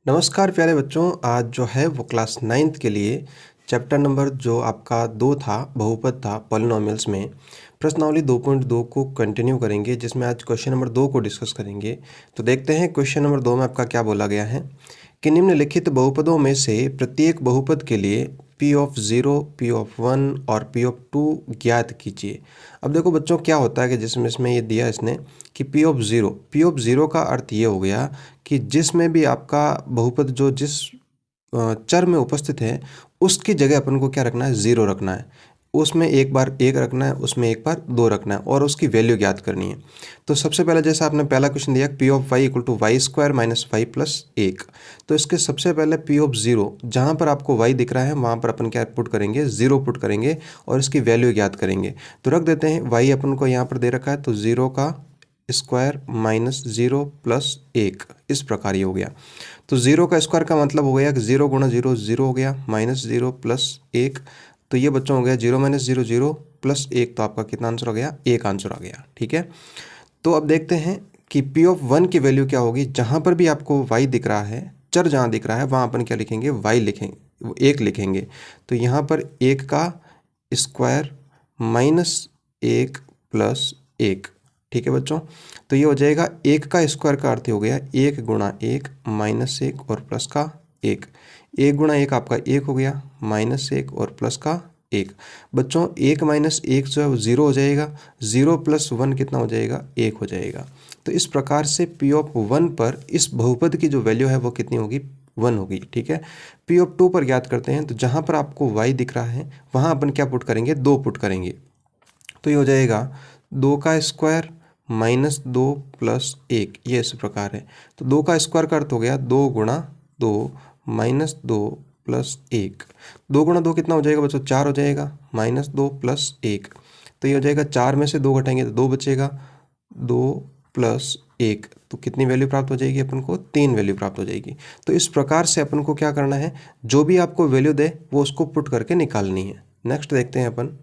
नमस्कार प्यारे बच्चों। आज जो है वो क्लास 9th के लिए चैप्टर नंबर जो आपका 2 था, बहुपद था पॉलिनॉमियल्स में, प्रश्नावली 2.2 को कंटिन्यू करेंगे, जिसमें आज क्वेश्चन नंबर 2 को डिस्कस करेंगे। तो देखते हैं क्वेश्चन नंबर 2 में आपका क्या बोला गया है कि निम्नलिखित बहुपदों में से प्रत्येक बहुपद के लिए P ऑफ 0, P ऑफ 1 और P ऑफ 2 ज्ञात कीजिए। अब देखो बच्चों, क्या होता है कि जिसमें इसमें ये दिया इसने कि P ऑफ 0 का अर्थ ये हो गया कि जिसमें भी आपका बहुपद जो जिस चर में उपस्थित है उसकी जगह अपन को क्या रखना है, 0 रखना है। उसमें एक बार 1 रखना है, उसमें एक बार 2 रखना है और उसकी वैल्यू ज्ञात करनी है। तो सबसे पहले जैसा आपने पहला क्वेश्चन दिया P of y equal to y square minus y plus 1, तो इसके सबसे पहले P ऑफ 0 जहाँ पर आपको y दिख रहा है वहाँ पर अपन क्या पुट करेंगे, 0 पुट करेंगे और इसकी वैल्यू ज्ञात करेंगे। तो रख देते हैं y अपन को यहाँ पर दे रखा है, तो 0 का स्क्वायर माइनस 0 प्लस 1, इस प्रकार ये हो गया। तो 0 का स्क्वायर का मतलब हो गया कि 0 गुणा 0 0 हो गया, माइनस 0 प्लस 1, तो ये बच्चों हो गया 0 माइनस 0 0 प्लस 1, तो आपका कितना आंसर हो गया, 1 आंसर आ गया। ठीक है, तो अब देखते हैं कि P ऑफ 1 की वैल्यू क्या होगी। जहाँ पर भी आपको y दिख रहा है, चर जहाँ दिख रहा है वहाँ अपन क्या लिखेंगे, y लिखेंगे, 1 लिखेंगे। तो यहाँ पर 1 का स्क्वायर माइनस 1 प्लस 1। ठीक है बच्चों, तो ये हो जाएगा 1 का स्क्वायर का अर्थ हो गया 1 गुणा 1 माइनस 1 और प्लस का 1। 1 गुणा 1 आपका 1 हो गया, माइनस 1 और प्लस का 1। बच्चों 1 माइनस 1 जो है वो 0 हो जाएगा, 0 प्लस 1 कितना हो जाएगा, 1 हो जाएगा। तो इस प्रकार से P ऑफ 1 पर इस बहुपद की जो वैल्यू है वो कितनी होगी, 1 होगी। ठीक है, P ऑफ 2 पर ज्ञात करते हैं। तो जहाँ पर आपको y दिख रहा है वहाँ अपन क्या पुट करेंगे, 2 पुट करेंगे। तो ये हो जाएगा 2 का स्क्वायर माइनस 2 प्लस 1, ये इस प्रकार है। तो 2 का स्क्वायर का अर्थ हो गया 2 गुणा 2 माइनस 2 प्लस 1। 2 गुणा 2 कितना हो जाएगा बच्चों, 4 हो जाएगा, माइनस 2 प्लस 1, तो ये हो जाएगा 4 में से 2 घटाएंगे तो 2 बचेगा, 2 प्लस 1, तो कितनी वैल्यू प्राप्त हो जाएगी अपन को, 3 वैल्यू प्राप्त हो जाएगी। तो इस प्रकार से अपन को क्या करना है, जो भी आपको वैल्यू दे वो उसको पुट करके निकालनी है। नेक्स्ट देखते हैं अपन,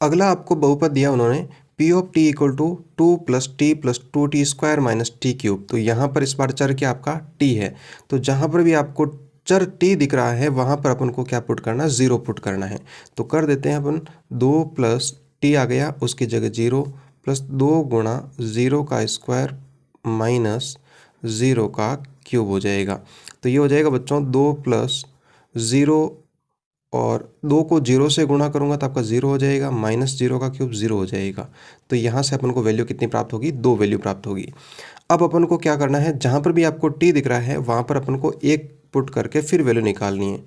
अगला आपको बहुपद दिया उन्होंने P of t equal to 2 plus t plus 2t square minus t cube. तो यहाँ पर इस बार चर क्या आपका t है, तो जहाँ पर भी आपको चर t दिख रहा है वहाँ पर अपन को क्या पुट करना, 0 पुट करना है। तो कर देते हैं अपन, 2 प्लस t आ गया, उसकी जगह 0 प्लस 2 गुणा 0 का स्क्वायर माइनस 0 का क्यूब हो जाएगा। तो ये हो जाएगा बच्चों 2 प्लस 0 और 2 को 0 से गुणा करूंगा तो आपका 0 हो जाएगा, माइनस 0 का क्यूब 0 हो जाएगा। तो यहाँ से अपन को वैल्यू कितनी प्राप्त होगी, 2 वैल्यू प्राप्त होगी। अब अपन को क्या करना है, जहाँ पर भी आपको t दिख रहा है वहाँ पर अपन को 1 पुट करके फिर वैल्यू निकालनी है।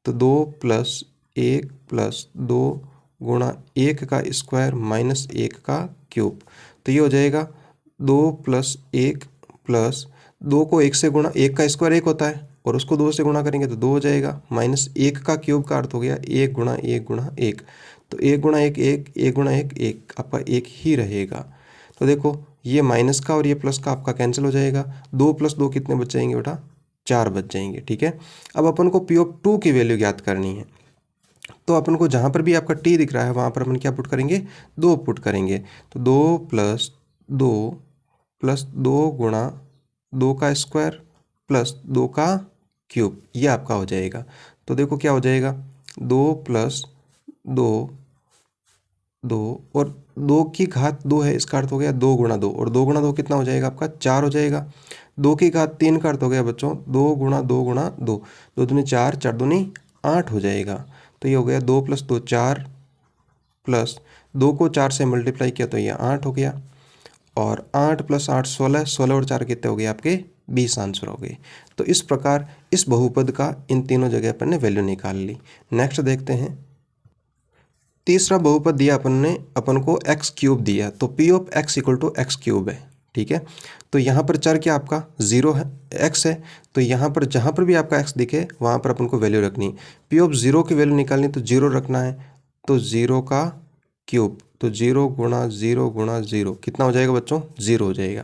तो 2 प्लस 1 प्लस 2 गुणा 1 का स्क्वायर माइनस 1 का क्यूब। तो ये हो जाएगा 2 प्लस 1 प्लस 2 को 1 से गुणा, 1 का स्क्वायर 1 होता है और उसको 2 से गुणा करेंगे तो 2 हो जाएगा, माइनस 1 का क्यूब का अर्थ हो गया 1 गुणा 1 गुणा 1। तो 1 गुणा 1 1, 1 गुणा 1 1, आपका 1 ही रहेगा। तो देखो ये माइनस का और ये प्लस का आपका कैंसिल हो जाएगा, 2 प्लस 2 कितने बच जाएंगे बेटा, 4 बच जाएंगे। ठीक है, अब अपन को P ऑफ 2 की वैल्यू ज्ञात करनी है। तो अपन को जहाँ पर भी आपका t दिख रहा है वहाँ पर अपन क्या पुट करेंगे, 2 पुट करेंगे। तो 2 प्लस 2 प्लस 2 गुणा 2 का स्क्वायर प्लस 2 का क्यूब, ये आपका हो जाएगा। तो देखो क्या हो जाएगा, 2 प्लस 2 2 और 2 की घात 2 है, इसका अर्थ हो गया 2 गुणा 2 और 2 गुणा 2 कितना हो जाएगा आपका, 4 हो जाएगा। 2 की घात 3 का अर्थ हो गया बच्चों 2 गुणा 2 गुणा 2, 2 दूनी 4, 4 दूनी 8 हो जाएगा। तो ये हो गया 2 प्लस 2 4 प्लस 2 को 4 से मल्टीप्लाई किया तो ये 8 हो गया और 8 प्लस 8 16, 16 और 4 कितने हो गए आपके, 20 आंसर हो गए। तो इस प्रकार इस बहुपद का इन तीनों जगह अपन ने वैल्यू निकाल ली। नेक्स्ट देखते हैं, तीसरा बहुपद दिया अपन को एक्स क्यूब दिया। तो P of x equal to x cube है। ठीक है, तो यहाँ पर चर क्या आपका 0 है, x है। तो यहाँ पर जहाँ पर भी आपका x दिखे वहाँ पर अपन को वैल्यू रखनी है। P ऑफ 0 की वैल्यू निकालनी तो 0 रखना है, तो 0 का क्यूब, तो 0 गुणा 0 गुणा 0 कितना हो जाएगा बच्चों, 0 हो जाएगा।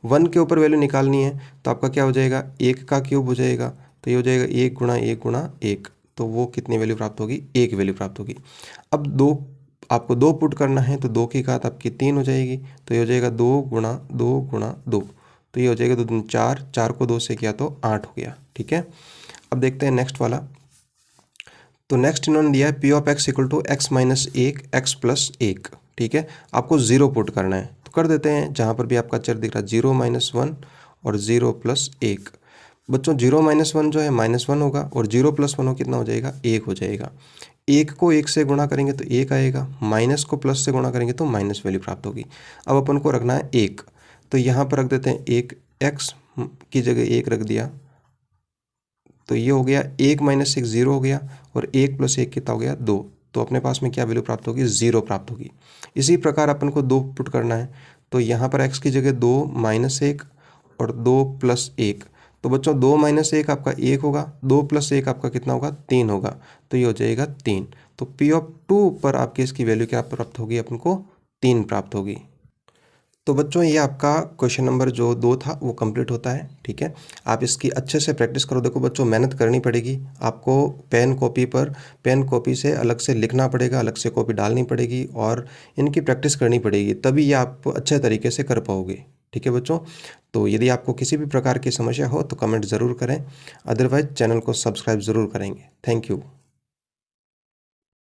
1 के ऊपर वैल्यू निकालनी है तो आपका क्या हो जाएगा, 1 का क्यूब हो जाएगा। तो ये हो जाएगा 1 गुणा 1 गुणा 1, तो वो कितनी वैल्यू प्राप्त होगी, 1 वैल्यू प्राप्त होगी। अब 2 आपको 2 पुट करना है तो 2 की घात आपकी 3 हो जाएगी। तो ये हो जाएगा 2 गुणा 2 गुणा 2, तो ये हो जाएगा 2 दूनी 4, 4 को 2 से किया तो 8 हो गया। ठीक है, अब देखते हैं नेक्स्ट वाला। तो नेक्स्ट इन्होंने दिया है P of x equal to x minus 1 x plus 1। ठीक है, आपको 0 पुट करना है, तो कर देते हैं। जहाँ पर भी आपका चर दिख रहा है 0 माइनस 1 और 0 प्लस 1। बच्चों 0 माइनस 1 जो है -1 होगा और 0 प्लस 1 हो कितना हो जाएगा, 1 हो जाएगा। 1 को 1 से गुणा करेंगे तो 1 आएगा, माइनस को प्लस से गुणा करेंगे तो माइनस वैल्यू प्राप्त होगी। अब अपन को रखना है 1, तो यहाँ पर रख देते हैं 1, एक्स की जगह 1 रख दिया, तो ये हो गया 1 माइनस 1 0 हो गया और 1 प्लस 1 कितना हो गया 2। तो अपने पास में क्या वैल्यू प्राप्त होगी, 0 प्राप्त होगी। इसी प्रकार अपन को 2 पुट करना है, तो यहाँ पर x की जगह 2 माइनस 1 और 2 प्लस 1। तो बच्चों 2 माइनस 1 आपका 1 होगा, 2 प्लस 1 आपका कितना होगा, 3 होगा, तो ये हो जाएगा 3। तो P ऑफ 2 पर आपकी इसकी वैल्यू क्या प्राप्त होगी, अपन को 3 प्राप्त होगी। तो बच्चों ये आपका क्वेश्चन नंबर जो 2 था वो कंप्लीट होता है। ठीक है, आप इसकी अच्छे से प्रैक्टिस करो। देखो बच्चों, मेहनत करनी पड़ेगी आपको, पेन कॉपी से अलग से लिखना पड़ेगा, अलग से कॉपी डालनी पड़ेगी और इनकी प्रैक्टिस करनी पड़ेगी, तभी ये आप अच्छे तरीके से कर पाओगे। ठीक है बच्चों, तो यदि आपको किसी भी प्रकार की समस्या हो तो कमेंट ज़रूर करें, अदरवाइज चैनल को सब्सक्राइब ज़रूर करेंगे। Thank you.